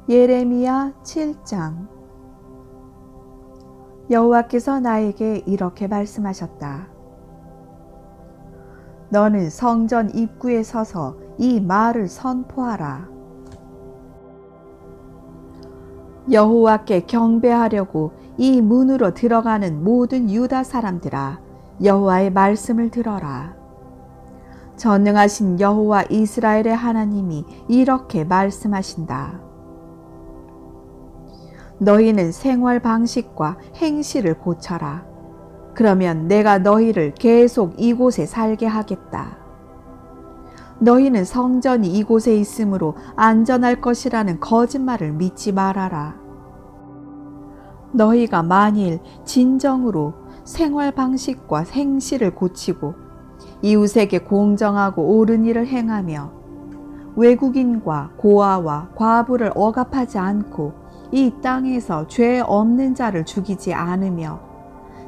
예레미야 7장. 여호와께서 나에게 이렇게 말씀하셨다. 너는 성전 입구에 서서 이 말을 선포하라. 여호와께 경배하려고 이 문으로 들어가는 모든 유다 사람들아, 여호와의 말씀을 들어라. 전능하신 여호와 이스라엘의 하나님이 이렇게 말씀하신다. 너희는 생활 방식과 행실을 고쳐라. 그러면 내가 너희를 계속 이곳에 살게 하겠다. 너희는 성전이 이곳에 있으므로 안전할 것이라는 거짓말을 믿지 말아라. 너희가 만일 진정으로 생활 방식과 행실을 고치고 이웃에게 공정하고 옳은 일을 행하며 외국인과 고아와 과부를 억압하지 않고 이 땅에서 죄 없는 자를 죽이지 않으며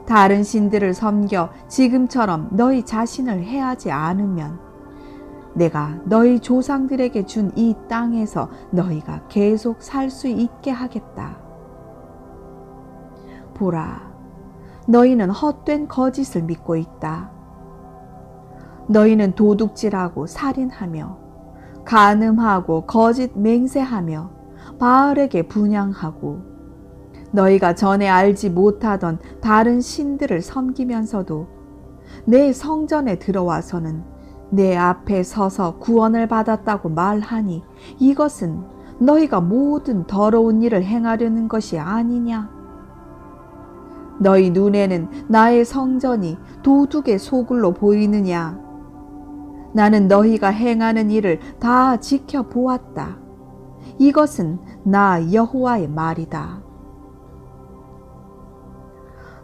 다른 신들을 섬겨 지금처럼 너희 자신을 해하지 않으면 내가 너희 조상들에게 준 이 땅에서 너희가 계속 살 수 있게 하겠다. 보라, 너희는 헛된 거짓을 믿고 있다. 너희는 도둑질하고 살인하며 간음하고 거짓 맹세하며 바알에게 분향하고 너희가 전에 알지 못하던 다른 신들을 섬기면서도 내 성전에 들어와서는 내 앞에 서서 구원을 받았다고 말하니 이것은 너희가 모든 더러운 일을 행하려는 것이 아니냐? 너희 눈에는 나의 성전이 도둑의 소굴로 보이느냐? 나는 너희가 행하는 일을 다 지켜보았다. 이것은 나 여호와의 말이다.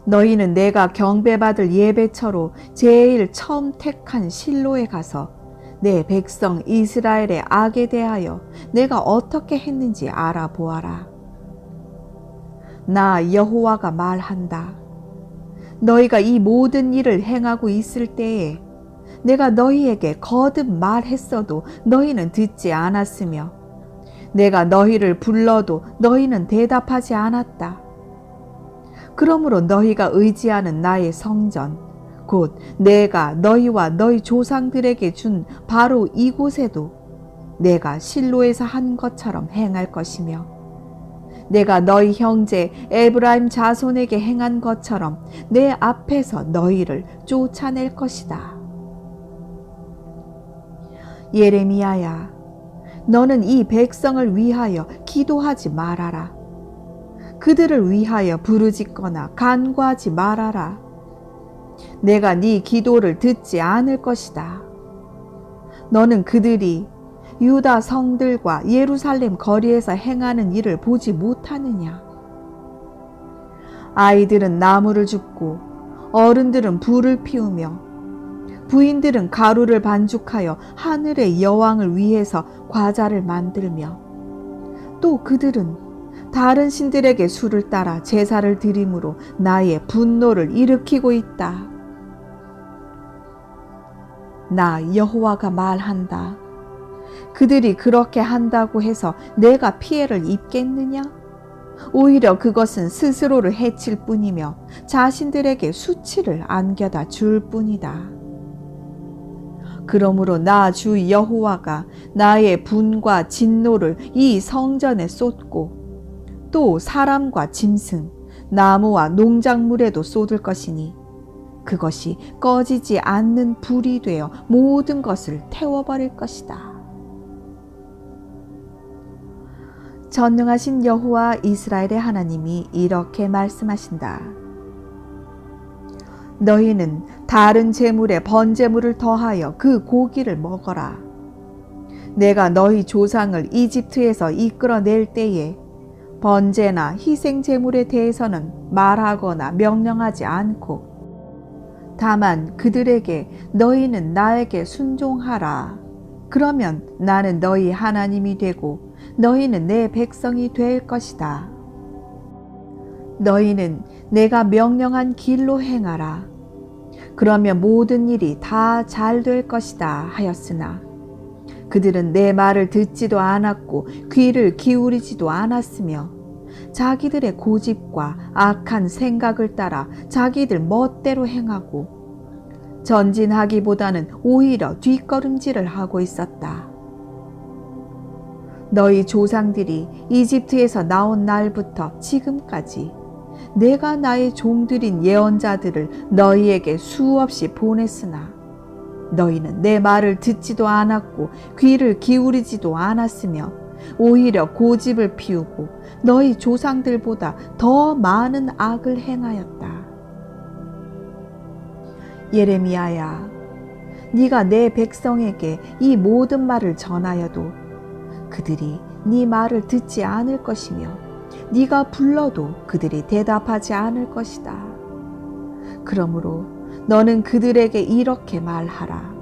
너희는 내가 경배받을 예배처로 제일 처음 택한 실로에 가서 내 백성 이스라엘의 악에 대하여 내가 어떻게 했는지 알아보아라. 나 여호와가 말한다. 너희가 이 모든 일을 행하고 있을 때에 내가 너희에게 거듭 말했어도 너희는 듣지 않았으며 내가 너희를 불러도 너희는 대답하지 않았다. 그러므로 너희가 의지하는 나의 성전, 곧 내가 너희와 너희 조상들에게 준 바로 이곳에도 내가 실로에서 한 것처럼 행할 것이며 내가 너희 형제 에브라임 자손에게 행한 것처럼 내 앞에서 너희를 쫓아낼 것이다. 예레미야야, 너는 이 백성을 위하여 기도하지 말아라. 그들을 위하여 부르짖거나 간구하지 말아라. 내가 네 기도를 듣지 않을 것이다. 너는 그들이 유다 성들과 예루살렘 거리에서 행하는 일을 보지 못하느냐? 아이들은 나무를 줍고 어른들은 불을 피우며 부인들은 가루를 반죽하여 하늘의 여왕을 위해서 과자를 만들며 또 그들은 다른 신들에게 술을 따라 제사를 드림으로 나의 분노를 일으키고 있다. 나 여호와가 말한다. 그들이 그렇게 한다고 해서 내가 피해를 입겠느냐? 오히려 그것은 스스로를 해칠 뿐이며 자신들에게 수치를 안겨다 줄 뿐이다. 그러므로 나 주 여호와가 나의 분과 진노를 이 성전에 쏟고 또 사람과 짐승, 나무와 농작물에도 쏟을 것이니 그것이 꺼지지 않는 불이 되어 모든 것을 태워버릴 것이다. 전능하신 여호와 이스라엘의 하나님이 이렇게 말씀하신다. 너희는 다른 제물에 번제물을 더하여 그 고기를 먹어라. 내가 너희 조상을 이집트에서 이끌어낼 때에 번제나 희생 제물에 대해서는 말하거나 명령하지 않고 다만 그들에게 너희는 나에게 순종하라. 그러면 나는 너희 하나님이 되고 너희는 내 백성이 될 것이다. 너희는 내가 명령한 길로 행하라. 그러면 모든 일이 다 잘 될 것이다 하였으나 그들은 내 말을 듣지도 않았고 귀를 기울이지도 않았으며 자기들의 고집과 악한 생각을 따라 자기들 멋대로 행하고 전진하기보다는 오히려 뒷걸음질을 하고 있었다. 너희 조상들이 이집트에서 나온 날부터 지금까지 내가 나의 종들인 예언자들을 너희에게 수없이 보냈으나 너희는 내 말을 듣지도 않았고 귀를 기울이지도 않았으며 오히려 고집을 피우고 너희 조상들보다 더 많은 악을 행하였다. 예레미야야, 네가 내 백성에게 이 모든 말을 전하여도 그들이 네 말을 듣지 않을 것이며 네가 불러도 그들이 대답하지 않을 것이다. 그러므로 너는 그들에게 이렇게 말하라.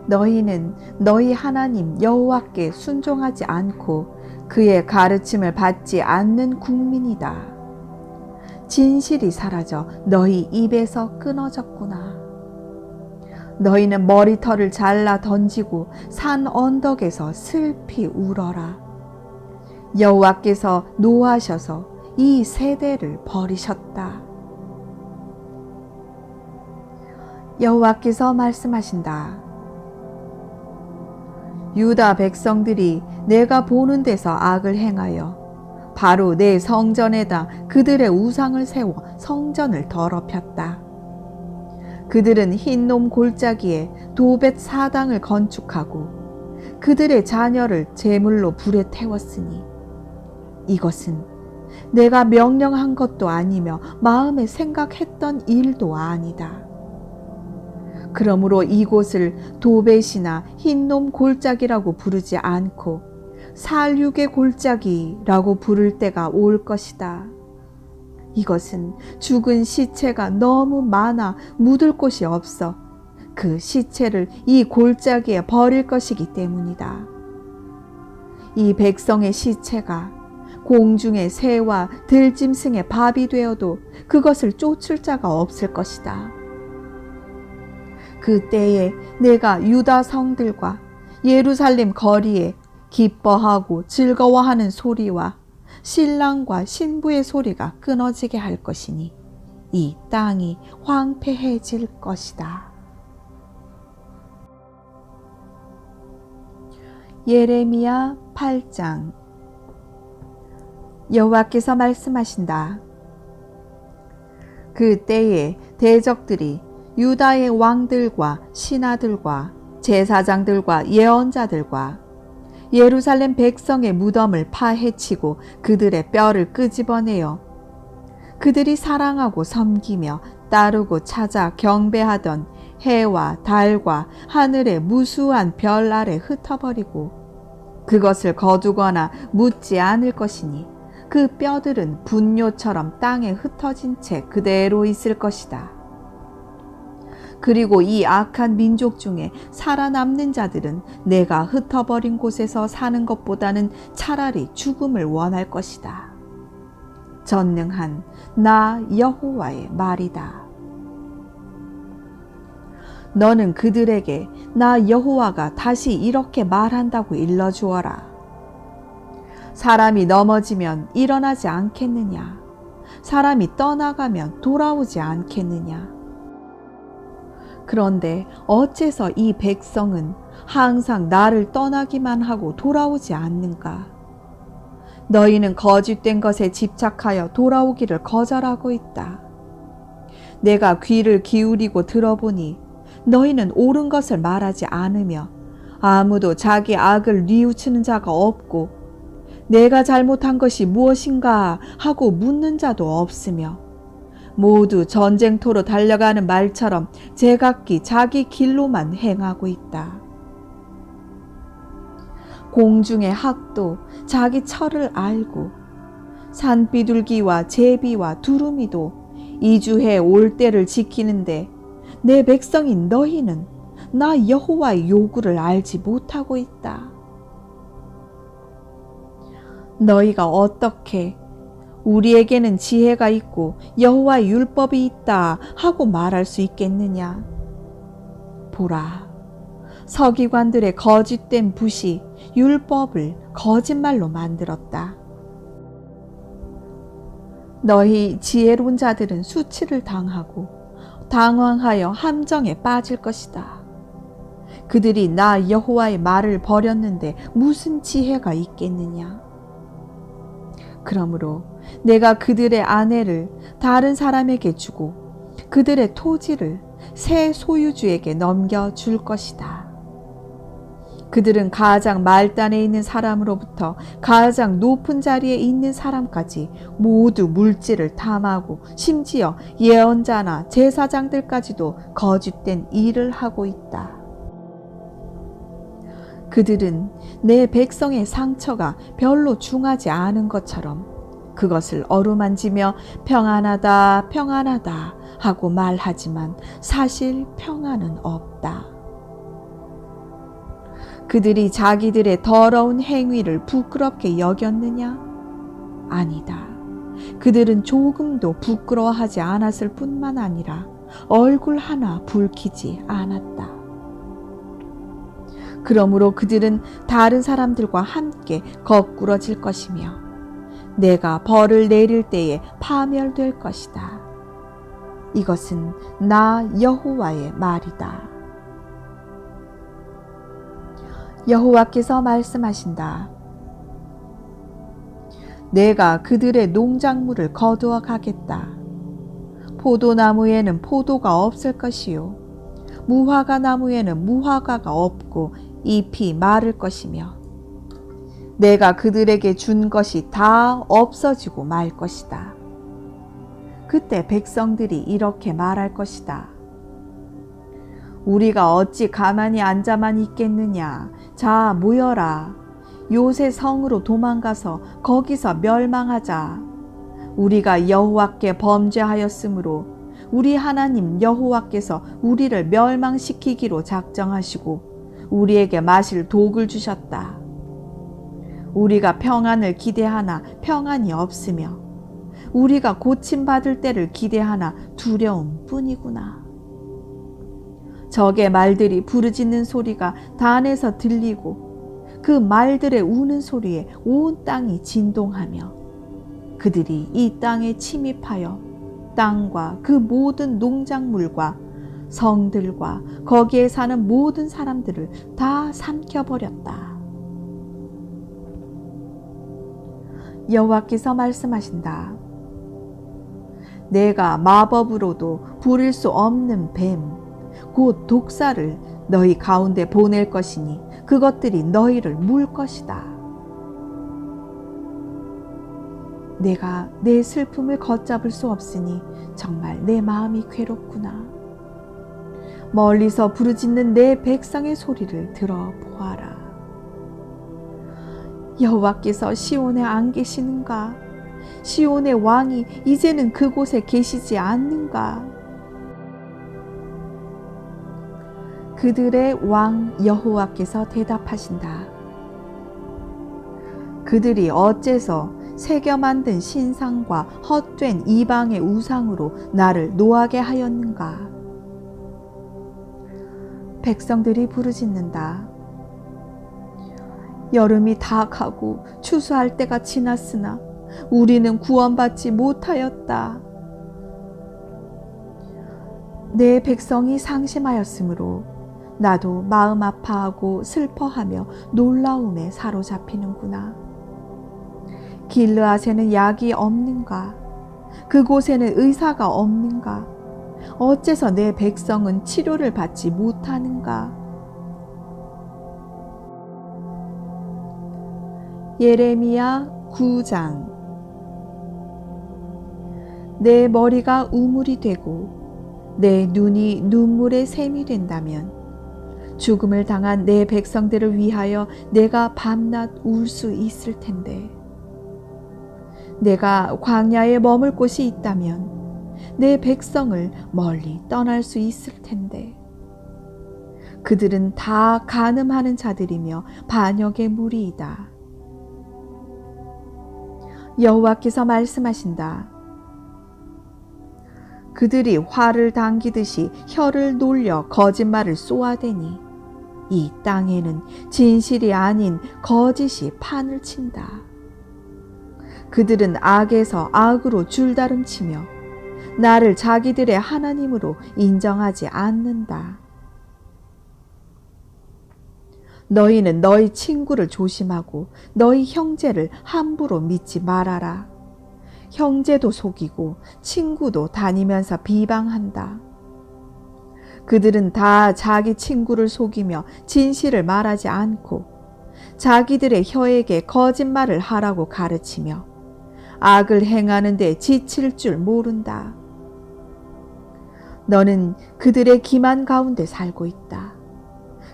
너희는 너희 하나님 여호와께 순종하지 않고 그의 가르침을 받지 않는 국민이다. 진실이 사라져 너희 입에서 끊어졌구나. 너희는 머리털을 잘라 던지고 산 언덕에서 슬피 울어라. 여호와께서 노하셔서 이 세대를 버리셨다. 여호와께서 말씀하신다. 유다 백성들이 내가 보는 데서 악을 행하여 바로 내 성전에다 그들의 우상을 세워 성전을 더럽혔다. 그들은 흰놈 골짜기에 도벳 사당을 건축하고 그들의 자녀를 제물로 불에 태웠으니 이것은 내가 명령한 것도 아니며 마음에 생각했던 일도 아니다. 그러므로 이곳을 도벳이나 흰놈 골짜기라고 부르지 않고 살육의 골짜기라고 부를 때가 올 것이다. 이것은 죽은 시체가 너무 많아 묻을 곳이 없어 그 시체를 이 골짜기에 버릴 것이기 때문이다. 이 백성의 시체가 공중의 새와 들짐승의 밥이 되어도 그것을 쫓을 자가 없을 것이다. 그때에 내가 유다 성들과 예루살렘 거리에 기뻐하고 즐거워하는 소리와 신랑과 신부의 소리가 끊어지게 할 것이니 이 땅이 황폐해질 것이다. 예레미야 8장. 여호와께서 말씀하신다. 그때에 대적들이 유다의 왕들과 신하들과 제사장들과 예언자들과 예루살렘 백성의 무덤을 파헤치고 그들의 뼈를 끄집어내어 그들이 사랑하고 섬기며 따르고 찾아 경배하던 해와 달과 하늘의 무수한 별 아래 흩어버리고 그것을 거두거나 묻지 않을 것이니 그 뼈들은 분뇨처럼 땅에 흩어진 채 그대로 있을 것이다. 그리고 이 악한 민족 중에 살아남는 자들은 내가 흩어버린 곳에서 사는 것보다는 차라리 죽음을 원할 것이다. 전능한 나 여호와의 말이다. 너는 그들에게 나 여호와가 다시 이렇게 말한다고 일러주어라. 사람이 넘어지면 일어나지 않겠느냐? 사람이 떠나가면 돌아오지 않겠느냐? 그런데 어째서 이 백성은 항상 나를 떠나기만 하고 돌아오지 않는가? 너희는 거짓된 것에 집착하여 돌아오기를 거절하고 있다. 내가 귀를 기울이고 들어보니 너희는 옳은 것을 말하지 않으며 아무도 자기 악을 뉘우치는 자가 없고 내가 잘못한 것이 무엇인가 하고 묻는 자도 없으며 모두 전쟁터로 달려가는 말처럼 제각기 자기 길로만 행하고 있다. 공중의 학도 자기 철을 알고 산비둘기와 제비와 두루미도 이주해 올 때를 지키는데 내 백성인 너희는 나 여호와의 요구를 알지 못하고 있다. 너희가 어떻게 우리에게는 지혜가 있고 여호와의 율법이 있다 하고 말할 수 있겠느냐? 보라, 서기관들의 거짓된 붓이 율법을 거짓말로 만들었다. 너희 지혜로운 자들은 수치를 당하고 당황하여 함정에 빠질 것이다. 그들이 나 여호와의 말을 버렸는데 무슨 지혜가 있겠느냐? 그러므로 내가 그들의 아내를 다른 사람에게 주고 그들의 토지를 새 소유주에게 넘겨줄 것이다. 그들은 가장 말단에 있는 사람으로부터 가장 높은 자리에 있는 사람까지 모두 물질을 탐하고 심지어 예언자나 제사장들까지도 거짓된 일을 하고 있다. 그들은 내 백성의 상처가 별로 중하지 않은 것처럼 그것을 어루만지며 평안하다, 평안하다 하고 말하지만 사실 평안은 없다. 그들이 자기들의 더러운 행위를 부끄럽게 여겼느냐? 아니다. 그들은 조금도 부끄러워하지 않았을 뿐만 아니라 얼굴 하나 붉히지 않았다. 그러므로 그들은 다른 사람들과 함께 거꾸러질 것이며 내가 벌을 내릴 때에 파멸될 것이다. 이것은 나 여호와의 말이다. 여호와께서 말씀하신다. 내가 그들의 농작물을 거두어 가겠다. 포도나무에는 포도가 없을 것이요 무화과 나무에는 무화과가 없고 잎이 마를 것이며 내가 그들에게 준 것이 다 없어지고 말 것이다. 그때 백성들이 이렇게 말할 것이다. 우리가 어찌 가만히 앉아만 있겠느냐. 자, 모여라. 요새 성으로 도망가서 거기서 멸망하자. 우리가 여호와께 범죄하였으므로 우리 하나님 여호와께서 우리를 멸망시키기로 작정하시고 우리에게 마실 독을 주셨다. 우리가 평안을 기대하나 평안이 없으며 우리가 고침받을 때를 기대하나 두려움 뿐이구나. 적의 말들이 부르짖는 소리가 단에서 들리고 그 말들의 우는 소리에 온 땅이 진동하며 그들이 이 땅에 침입하여 땅과 그 모든 농작물과 성들과 거기에 사는 모든 사람들을 다 삼켜버렸다. 여호와께서 말씀하신다. 내가 마법으로도 부릴 수 없는 뱀, 곧 독사를 너희 가운데 보낼 것이니 그것들이 너희를 물 것이다. 내가 내 슬픔을 걷잡을 수 없으니 정말 내 마음이 괴롭구나. 멀리서 부르짖는 내 백성의 소리를 들어보아라. 여호와께서 시온에 안 계시는가? 시온의 왕이 이제는 그곳에 계시지 않는가? 그들의 왕 여호와께서 대답하신다. 그들이 어째서 새겨 만든 신상과 헛된 이방의 우상으로 나를 노하게 하였는가? 백성들이 부르짖는다. 여름이 다 가고 추수할 때가 지났으나 우리는 구원받지 못하였다. 내 백성이 상심하였으므로 나도 마음 아파하고 슬퍼하며 놀라움에 사로잡히는구나. 길르앗에는 약이 없는가? 그곳에는 의사가 없는가? 어째서 내 백성은 치료를 받지 못하는가? 예레미야 9장. 내 머리가 우물이 되고 내 눈이 눈물의 샘이 된다면 죽음을 당한 내 백성들을 위하여 내가 밤낮 울 수 있을 텐데, 내가 광야에 머물 곳이 있다면 내 백성을 멀리 떠날 수 있을 텐데, 그들은 다 간음하는 자들이며 반역의 무리이다. 여호와께서 말씀하신다. 그들이 활을 당기듯이 혀를 놀려 거짓말을 쏘아대니 이 땅에는 진실이 아닌 거짓이 판을 친다. 그들은 악에서 악으로 줄다름치며 나를 자기들의 하나님으로 인정하지 않는다. 너희는 너희 친구를 조심하고 너희 형제를 함부로 믿지 말아라. 형제도 속이고 친구도 다니면서 비방한다. 그들은 다 자기 친구를 속이며 진실을 말하지 않고 자기들의 혀에게 거짓말을 하라고 가르치며 악을 행하는 데 지칠 줄 모른다. 너는 그들의 기만 가운데 살고 있다.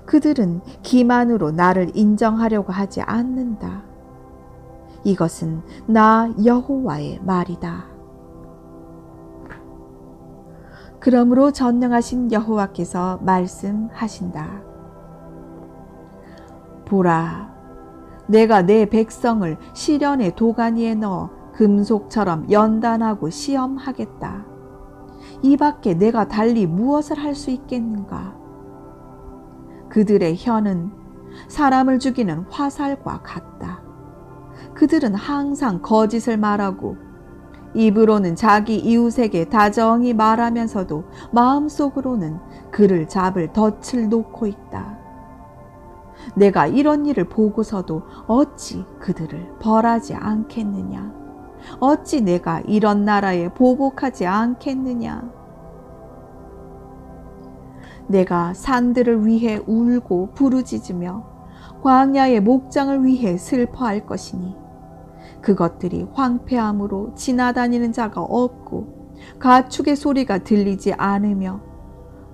그들은 기만으로 나를 인정하려고 하지 않는다. 이것은 나 여호와의 말이다. 그러므로 전능하신 여호와께서 말씀하신다. 보라, 내가 내 백성을 시련의 도가니에 넣어 금속처럼 연단하고 시험하겠다. 이 밖에 내가 달리 무엇을 할 수 있겠는가? 그들의 혀는 사람을 죽이는 화살과 같다. 그들은 항상 거짓을 말하고 입으로는 자기 이웃에게 다정히 말하면서도 마음속으로는 그를 잡을 덫을 놓고 있다. 내가 이런 일을 보고서도 어찌 그들을 벌하지 않겠느냐? 어찌 내가 이런 나라에 보복하지 않겠느냐? 내가 산들을 위해 울고 부르짖으며 광야의 목장을 위해 슬퍼할 것이니 그것들이 황폐함으로 지나다니는 자가 없고 가축의 소리가 들리지 않으며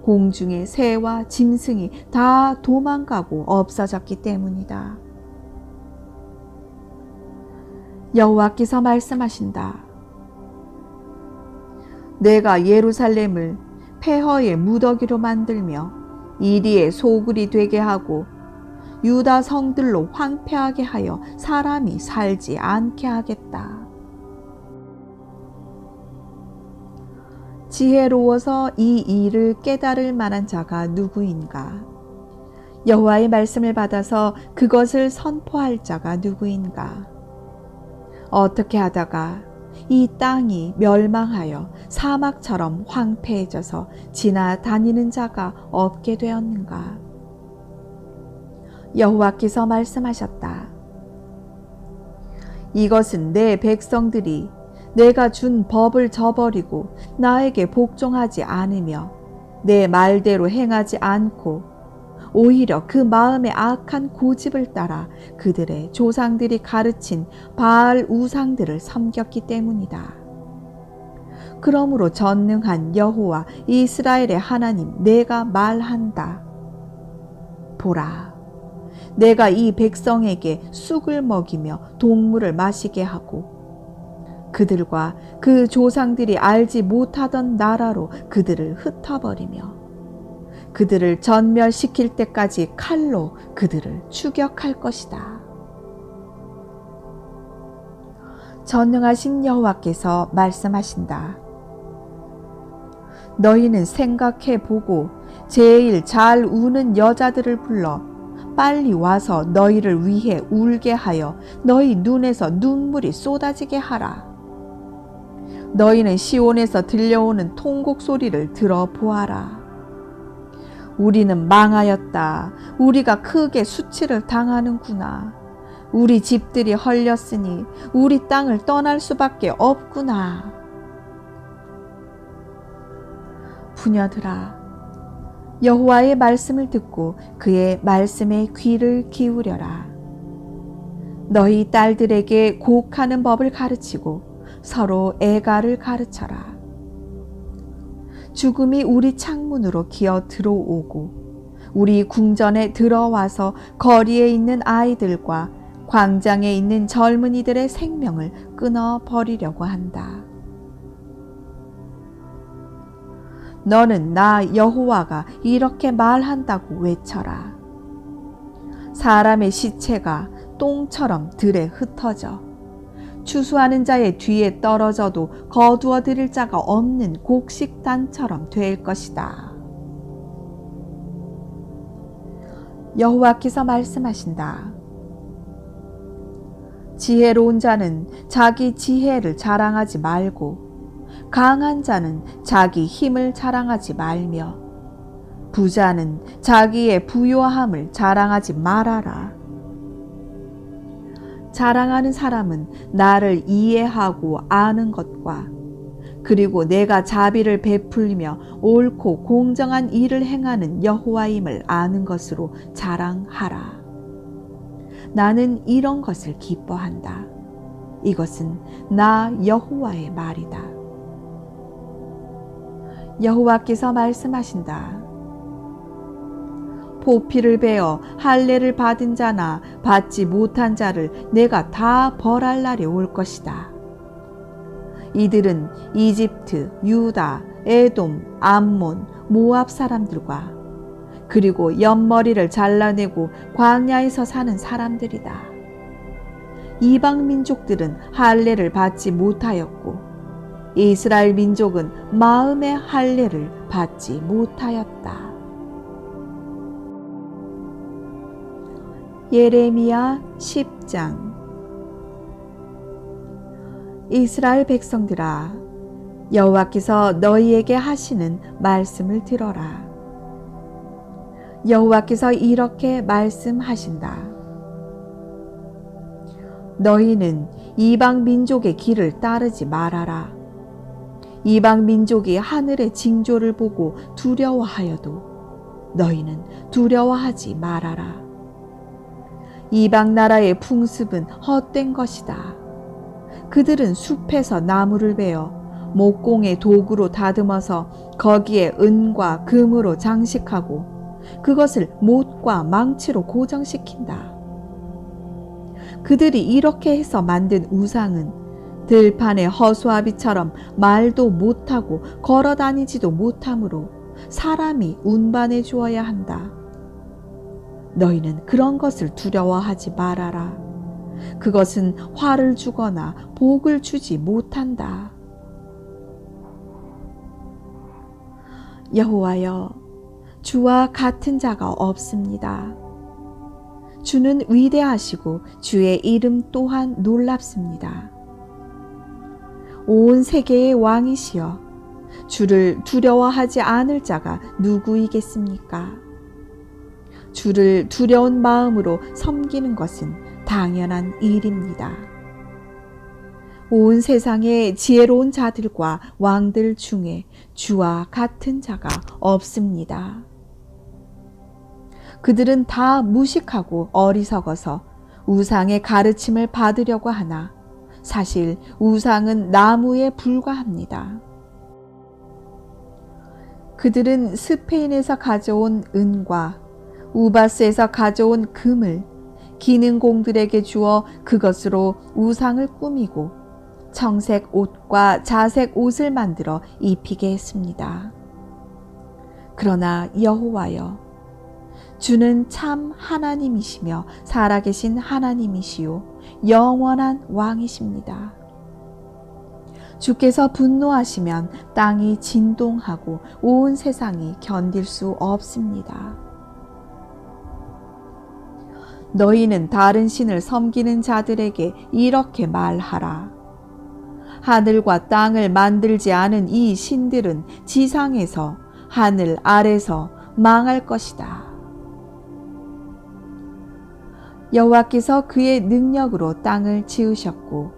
공중의 새와 짐승이 다 도망가고 없어졌기 때문이다. 여호와께서 말씀하신다. 내가 예루살렘을 폐허의 무더기로 만들며 이리의 소굴이 되게 하고 유다 성들로 황폐하게 하여 사람이 살지 않게 하겠다. 지혜로워서 이 일을 깨달을 만한 자가 누구인가? 여호와의 말씀을 받아서 그것을 선포할 자가 누구인가? 어떻게 하다가 이 땅이 멸망하여 사막처럼 황폐해져서 지나다니는 자가 없게 되었는가? 여호와께서 말씀하셨다. 이것은 내 백성들이 내가 준 법을 저버리고 나에게 복종하지 않으며 내 말대로 행하지 않고 오히려 그 마음의 악한 고집을 따라 그들의 조상들이 가르친 바알 우상들을 섬겼기 때문이다. 그러므로 전능한 여호와 이스라엘의 하나님 내가 말한다. 보라, 내가 이 백성에게 쑥을 먹이며 동물을 마시게 하고 그들과 그 조상들이 알지 못하던 나라로 그들을 흩어버리며 그들을 전멸시킬 때까지 칼로 그들을 추격할 것이다. 전능하신 여호와께서 말씀하신다. 너희는 생각해 보고 제일 잘 우는 여자들을 불러 빨리 와서 너희를 위해 울게 하여 너희 눈에서 눈물이 쏟아지게 하라. 너희는 시온에서 들려오는 통곡 소리를 들어보아라. 우리는 망하였다. 우리가 크게 수치를 당하는구나. 우리 집들이 헐렸으니 우리 땅을 떠날 수밖에 없구나. 부녀들아, 여호와의 말씀을 듣고 그의 말씀에 귀를 기울여라. 너희 딸들에게 곡하는 법을 가르치고 서로 애가를 가르쳐라. 죽음이 우리 창문으로 기어 들어오고 우리 궁전에 들어와서 거리에 있는 아이들과 광장에 있는 젊은이들의 생명을 끊어버리려고 한다. 너는 나 여호와가 이렇게 말한다고 외쳐라. 사람의 시체가 똥처럼 들에 흩어져 추수하는 자의 뒤에 떨어져도 거두어 들일 자가 없는 곡식단처럼 될 것이다. 여호와께서 말씀하신다. 지혜로운 자는 자기 지혜를 자랑하지 말고 강한 자는 자기 힘을 자랑하지 말며 부자는 자기의 부요함을 자랑하지 말아라. 자랑하는 사람은 나를 이해하고 아는 것과 그리고 내가 자비를 베풀며 옳고 공정한 일을 행하는 여호와임을 아는 것으로 자랑하라. 나는 이런 것을 기뻐한다. 이것은 나 여호와의 말이다. 여호와께서 말씀하신다. 포피를 베어 할례를 받은 자나 받지 못한 자를 내가 다 벌할 날이 올 것이다. 이들은 이집트, 유다, 에돔, 암몬, 모압 사람들과 그리고 옆머리를 잘라내고 광야에서 사는 사람들이다. 이방 민족들은 할례를 받지 못하였고 이스라엘 민족은 마음의 할례를 받지 못하였다. 예레미야 10장. 이스라엘 백성들아, 여호와께서 너희에게 하시는 말씀을 들어라. 여호와께서 이렇게 말씀하신다. 너희는 이방 민족의 길을 따르지 말아라. 이방 민족이 하늘의 징조를 보고 두려워하여도 너희는 두려워하지 말아라. 이방 나라의 풍습은 헛된 것이다. 그들은 숲에서 나무를 베어 목공의 도구로 다듬어서 거기에 은과 금으로 장식하고 그것을 못과 망치로 고정시킨다. 그들이 이렇게 해서 만든 우상은 들판의 허수아비처럼 말도 못하고 걸어다니지도 못하므로 사람이 운반해 주어야 한다. 너희는 그런 것을 두려워하지 말아라. 그것은 화를 주거나 복을 주지 못한다. 여호와여, 주와 같은 자가 없습니다. 주는 위대하시고 주의 이름 또한 놀랍습니다. 온 세계의 왕이시여, 주를 두려워하지 않을 자가 누구이겠습니까? 주를 두려운 마음으로 섬기는 것은 당연한 일입니다. 온 세상의 지혜로운 자들과 왕들 중에 주와 같은 자가 없습니다. 그들은 다 무식하고 어리석어서 우상의 가르침을 받으려고 하나 사실 우상은 나무에 불과합니다. 그들은 스페인에서 가져온 은과 우바스에서 가져온 금을 기능공들에게 주어 그것으로 우상을 꾸미고 청색 옷과 자색 옷을 만들어 입히게 했습니다. 그러나 여호와여, 주는 참 하나님이시며 살아계신 하나님이시요 영원한 왕이십니다. 주께서 분노하시면 땅이 진동하고 온 세상이 견딜 수 없습니다. 너희는 다른 신을 섬기는 자들에게 이렇게 말하라. 하늘과 땅을 만들지 않은 이 신들은 지상에서 하늘 아래서 망할 것이다. 여호와께서 그의 능력으로 땅을 지으셨고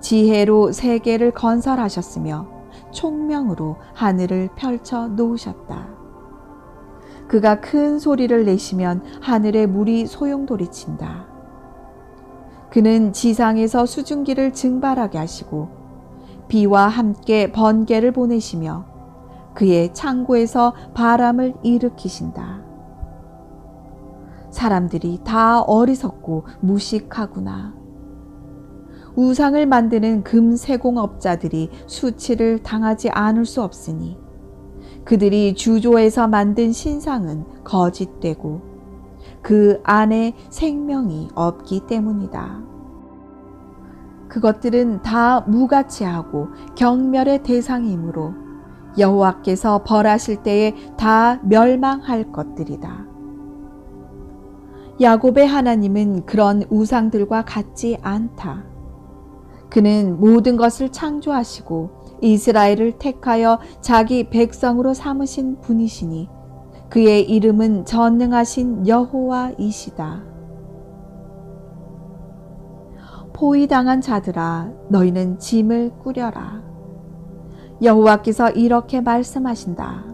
지혜로 세계를 건설하셨으며 총명으로 하늘을 펼쳐 놓으셨다. 그가 큰 소리를 내시면 하늘의 물이 소용돌이친다. 그는 지상에서 수증기를 증발하게 하시고 비와 함께 번개를 보내시며 그의 창고에서 바람을 일으키신다. 사람들이 다 어리석고 무식하구나. 우상을 만드는 금세공업자들이 수치를 당하지 않을 수 없으니 그들이 주조에서 만든 신상은 거짓되고 그 안에 생명이 없기 때문이다. 그것들은 다 무가치하고 경멸의 대상이므로 여호와께서 벌하실 때에 다 멸망할 것들이다. 야곱의 하나님은 그런 우상들과 같지 않다. 그는 모든 것을 창조하시고 이스라엘을 택하여 자기 백성으로 삼으신 분이시니 그의 이름은 전능하신 여호와이시다. 포위당한 자들아, 너희는 짐을 꾸려라. 여호와께서 이렇게 말씀하신다.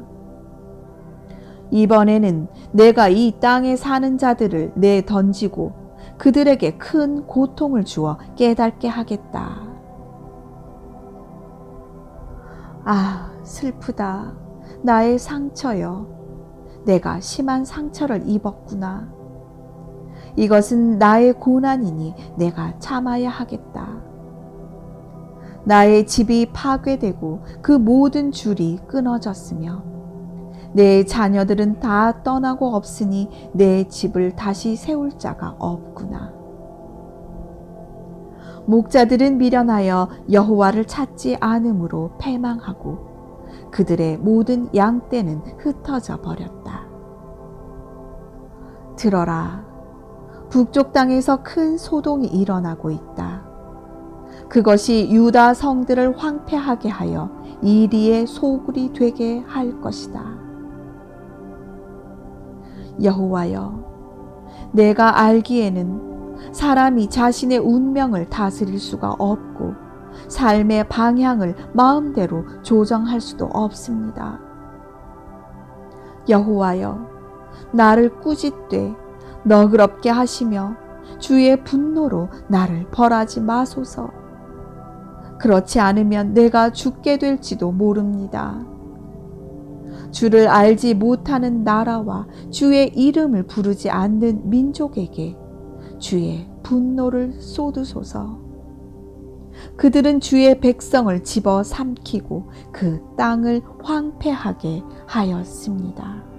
이번에는 내가 이 땅에 사는 자들을 내던지고 그들에게 큰 고통을 주어 깨닫게 하겠다. 아, 슬프다. 나의 상처여. 내가 심한 상처를 입었구나. 이것은 나의 고난이니 내가 참아야 하겠다. 나의 집이 파괴되고 그 모든 줄이 끊어졌으며 내 자녀들은 다 떠나고 없으니 내 집을 다시 세울 자가 없구나. 목자들은 미련하여 여호와를 찾지 않으므로 패망하고 그들의 모든 양떼는 흩어져 버렸다. 들어라. 북쪽 땅에서 큰 소동이 일어나고 있다. 그것이 유다 성들을 황폐하게 하여 이리의 소굴이 되게 할 것이다. 여호와여, 내가 알기에는 사람이 자신의 운명을 다스릴 수가 없고 삶의 방향을 마음대로 조정할 수도 없습니다. 여호와여, 나를 꾸짖되 너그럽게 하시며 주의 분노로 나를 벌하지 마소서. 그렇지 않으면 내가 죽게 될지도 모릅니다. 주를 알지 못하는 나라와 주의 이름을 부르지 않는 민족에게 주의 분노를 쏟으소서. 그들은 주의 백성을 집어 삼키고 그 땅을 황폐하게 하였습니다.